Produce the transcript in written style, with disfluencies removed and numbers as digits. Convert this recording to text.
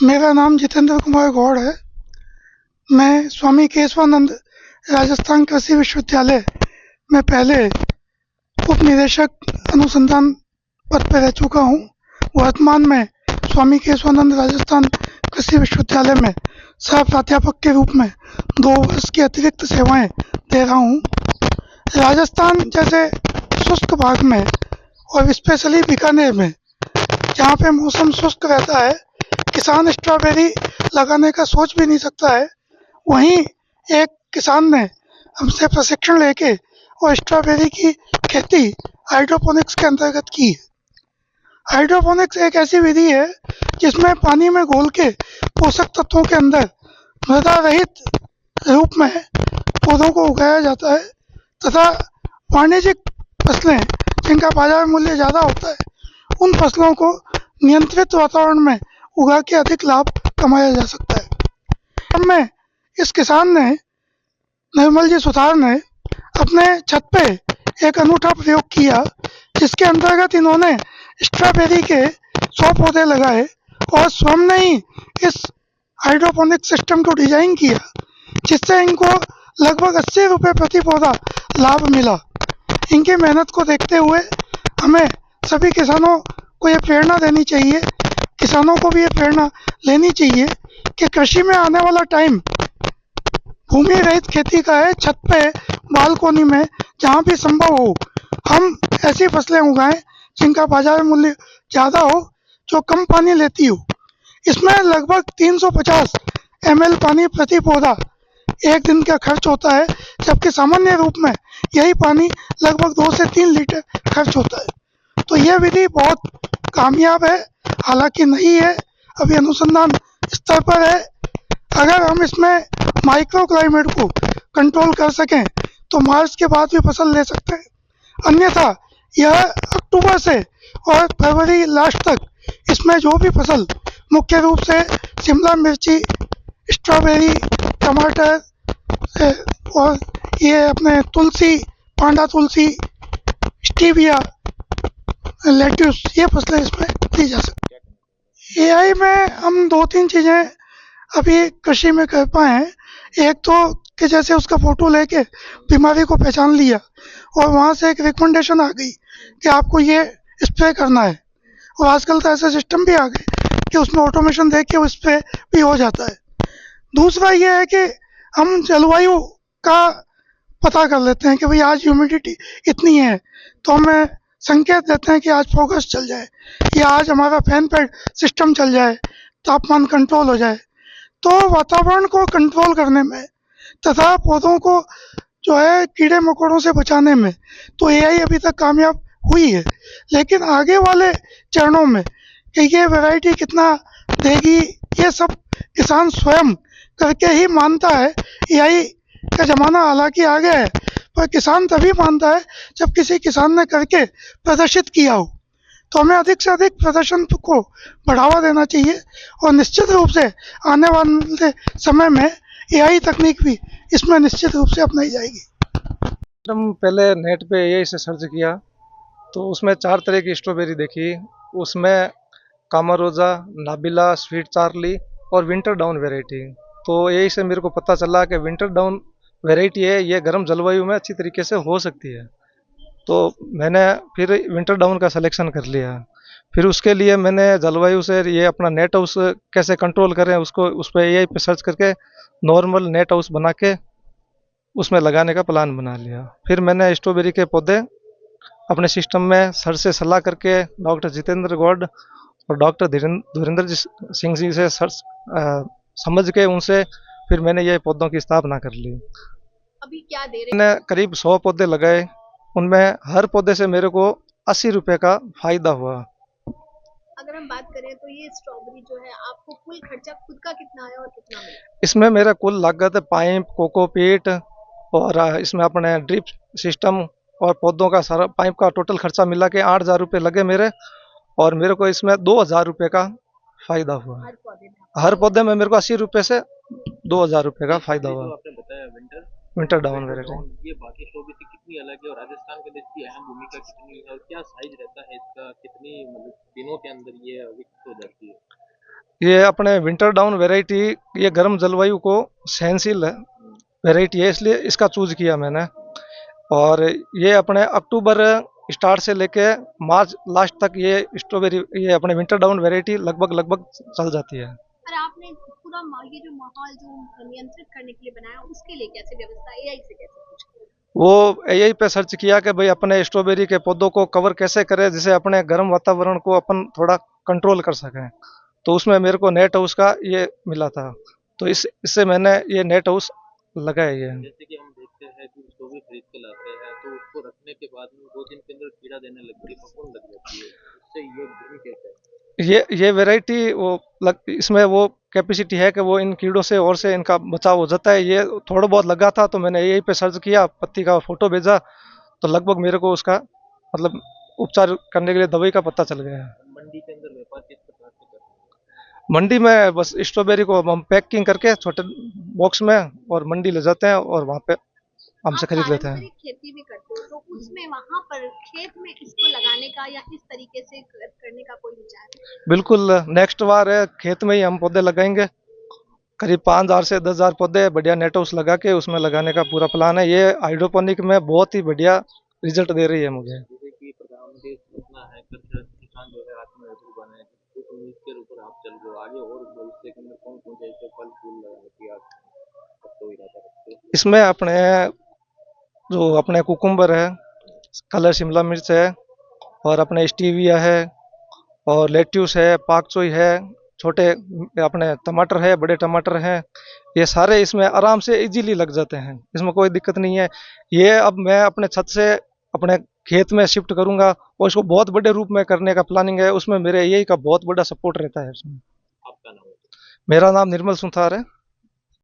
मेरा नाम जितेंद्र कुमार गौड़ है। मैं स्वामी केशवानंद राजस्थान कृषि विश्वविद्यालय में पहले उप निदेशक अनुसंधान पद पर रह चुका हूँ। वर्तमान में स्वामी केशवानंद राजस्थान कृषि विश्वविद्यालय में सह प्राध्यापक के रूप में 2 वर्ष की अतिरिक्त सेवाएं दे रहा हूँ। राजस्थान जैसे शुष्क भाग में और स्पेशली बीकानेर में, जहाँ पे मौसम शुष्क रहता है, किसान स्ट्रॉबेरी लगाने का सोच भी नहीं सकता है। वहीं एक किसान ने हमसे प्रशिक्षण लेके और स्ट्रॉबेरी की खेती हाइड्रोपोनिक्स के अंतर्गत की है। हाइड्रोपोनिक्स एक ऐसी विधि है जिसमें पानी में घोल के पोषक तत्वों के अंदर मृदा रहित रूप में पौधों को उगाया जाता है तथा वाणिज्यिक फसलें जिनका बाजार मूल्य ज़्यादा होता है, उन फसलों को नियंत्रित वातावरण में उगा के अधिक लाभ कमाया जा सकता है। में इस किसान ने, निर्मल जी सुथार ने, अपने छत पे एक अनूठा प्रयोग किया जिसके अंतर्गत इन्होंने स्ट्रॉबेरी के 100 पौधे लगाए और स्वयं ने ही इस हाइड्रोपोनिक सिस्टम को डिजाइन किया, जिससे इनको लगभग 80 रुपये प्रति पौधा लाभ मिला। इनकी मेहनत को देखते हुए हमें सभी किसानों को ये प्रेरणा देनी चाहिए, किसानों को भी ये प्रेरणा लेनी चाहिए कि कृषि में आने वाला टाइम भूमि रहित खेती का है। छत पे, बालकोनी में, जहाँ भी संभव हो, हम ऐसी फसलें उगाएं जिनका बाजार मूल्य ज़्यादा हो, जो कम पानी लेती हो। इसमें लगभग 350 ml पानी प्रति पौधा एक दिन का खर्च होता है, जबकि सामान्य रूप में यही पानी लगभग 2 से 3 लीटर खर्च होता है। तो यह विधि बहुत कामयाब है, हालांकि नई है, अभी अनुसंधान स्तर पर है। अगर हम इसमें माइक्रो क्लाइमेट को कंट्रोल कर सकें तो मार्च के बाद भी फसल ले सकते हैं। अन्यथा यह अक्टूबर से और फरवरी लास्ट तक इसमें जो भी फसल, मुख्य रूप से शिमला मिर्ची, स्ट्रॉबेरी, टमाटर और ये अपने तुलसी, पांडा तुलसी, स्टीविया, लेट्यूस, ये फसलें इसमें दी जा सकती हैं। एआई में हम 2-3 चीज़ें अभी कृषि में कर पाए हैं। एक तो कि जैसे उसका फोटो लेके बीमारी को पहचान लिया और वहाँ से एक रिकमेंडेशन आ गई कि आपको ये स्प्रे करना है, और आजकल तो ऐसे सिस्टम भी आ गए कि उसमें ऑटोमेशन देख के उस स्प्रे भी हो जाता है। दूसरा ये है कि हम जलवायु का पता कर लेते हैं कि भाई आज ह्यूमिडिटी इतनी है, तो हमें संकेत देते हैं कि आज फोकस चल जाए या आज हमारा फैन पैड सिस्टम चल जाए, तापमान कंट्रोल हो जाए। तो वातावरण को कंट्रोल करने में तथा पौधों को जो है कीड़े मकोड़ों से बचाने में तो एआई अभी तक कामयाब हुई है, लेकिन आगे वाले चरणों में कि ये वैरायटी कितना देगी, ये सब किसान स्वयं करके ही मानता है। एआई का ज़माना हालांकि आ गया है, पर किसान तभी मानता है जब किसी किसान ने करके प्रदर्शित किया हो। तो हमें अधिक से अधिक प्रदर्शन को बढ़ावा देना चाहिए और निश्चित रूप से आने वाले समय में एआई तकनीक भी इसमें निश्चित रूप से अपनाई जाएगी। हम पहले नेट पे यही से सर्च किया तो उसमें 4 तरह की स्ट्रॉबेरी देखी। उसमें कामारोजा, नाबिला, स्वीट चार्ली और विंटर डाउन वैरायटी। तो यही से मेरे को पता चला कि विंटर डाउन वैरायटी है, ये गर्म जलवायु में अच्छी तरीके से हो सकती है। तो मैंने फिर विंटर डाउन का सिलेक्शन कर लिया। फिर उसके लिए मैंने जलवायु से ये अपना नेट हाउस कैसे कंट्रोल करें उसको उस पर एआई पे सर्च करके नॉर्मल नेट हाउस बना के उसमें लगाने का प्लान बना लिया। फिर मैंने स्ट्रॉबेरी के पौधे अपने सिस्टम में सर से सलाह करके डॉक्टर जितेंद्र गौड़ और डॉक्टर धीरेन्द्र सिंह जी से समझ के उनसे फिर मैंने ये पौधों की स्थापना कर ली। अभी क्या दे रहे मैंने करीब 100 पौधे लगाए, उनमें हर पौधे से मेरे को 80 रुपये का फायदा हुआ। अगर हम बात करें तो ये स्ट्रॉबेरी जो है, आपको कुल खर्चा खुद का कितना आया और कितना मिला? इसमें मेरा कुल लागत पाइप, कोकोपीट और इसमें अपने ड्रिप सिस्टम और पौधों का सारा पाइप का टोटल खर्चा मिला के 8,000 रुपये लगे मेरे, और मेरे को इसमें 2,000 रुपये का फायदा हुआ। हर पौधे में? हर पौधे में मेरे को 80 रुपये से 2,000 रुपये का फायदा हुआ। जो आपने बताया winter down winter variety. Down, ये बाकी शोबे से कितनी अलग है और राजस्थान के लिए इसकी अहम भूमिका कितनी है और क्या साइज रहता है इसका, कितनी मतलब दिनों के अंदर ये विकसित हो जाती है? ये अपने विंटर डाउन वैरायटी, ये गर्म जलवायु को सहनशील वैरायटी है, इसलिए इसका चूज किया मैंने। और ये अपने अक्टूबर स्टार्ट से लेके मार्च लास्ट तक ये स्ट्रॉबेरी, ये अपने विंटर डाउन वैरायटी लगभग चल जाती है। और आपने पूरा ये जो माहौल जो नियंत्रित करने के लिए बनाया, उसके लिए कैसे व्यवस्था, एआई से कैसे कुछ किया? वो एआई पे सर्च किया कि भाई अपने स्ट्रॉबेरी के पौधों को कवर कैसे करें जिसे अपने गर्म वातावरण को अपन थोड़ा कंट्रोल कर सकें। तो उसमें मेरे को नेट हाउस का ये मिला था, तो इससे मैंने ये नेट हाउस लगाया। ये जैसे कि हम देखते हैं कि स्ट्रॉबेरी खरीद के लाते हैं तो उसको रखने के बाद में 2 दिन के अंदर कीड़ा देने लगती है, फफूंद लग जाती है, उससे ये नहीं कहते हैं। ये वैरायटी इसमें वो कैपेसिटी है कि वो इन कीड़ों से और से इनका बचाव हो जाता है। ये थोड़ा बहुत लगा था तो मैंने यही पे सर्च किया, पत्ती का फोटो भेजा, तो लगभग मेरे को उसका मतलब उपचार करने के लिए दवाई का पता चल गया है। मंडी के अंदर व्यापार किस प्रकार से करते हैं? मंडी में बस स्ट्रॉबेरी को हम पैकिंग करके छोटे बॉक्स में और मंडी ले जाते हैं और वहाँ पे हमसे आप खरीद लेते हैं। पारंपरिक खेती भी करते हो, तो उसमें वहां पर खेत में इसको लगाने का या इस तरीके से करने का कोई विचार है? बिल्कुल, नेक्स्ट बार है खेत में ही हम पौधे लगाएंगे। करीब 5,000 से 10,000 पौधे बढ़िया नेट हाउस लगा के उसमें लगाने का पूरा प्लान है। ये हाइड्रोपोनिक में बहुत ही बढ़िया रिजल्ट दे रही है मुझे। जैसे कि प्रधानमंत्री योजना है, किसान जो है आत्मनिर्भर बने, तो इसके ऊपर आप चल रहे हो आगे, और भविष्य के अंदर कौन कौन से ऐसे फल फूल लगाने की आप तो इरादा रखते हो? इसमें अपने कुकुम्बर है, कलर शिमला मिर्च है, और अपने स्टीविया है, और लेट्यूस है, पाक चोई है, छोटे अपने टमाटर है, बड़े टमाटर हैं। ये सारे इसमें आराम से इजीली लग जाते हैं, इसमें कोई दिक्कत नहीं है। ये अब मैं अपने छत से अपने खेत में शिफ्ट करूंगा और इसको बहुत बड़े रूप में करने का प्लानिंग है, उसमें मेरे यही का बहुत बड़ा सपोर्ट रहता है उसमें। आपका नाम? मेरा नाम निर्मल सुथार है।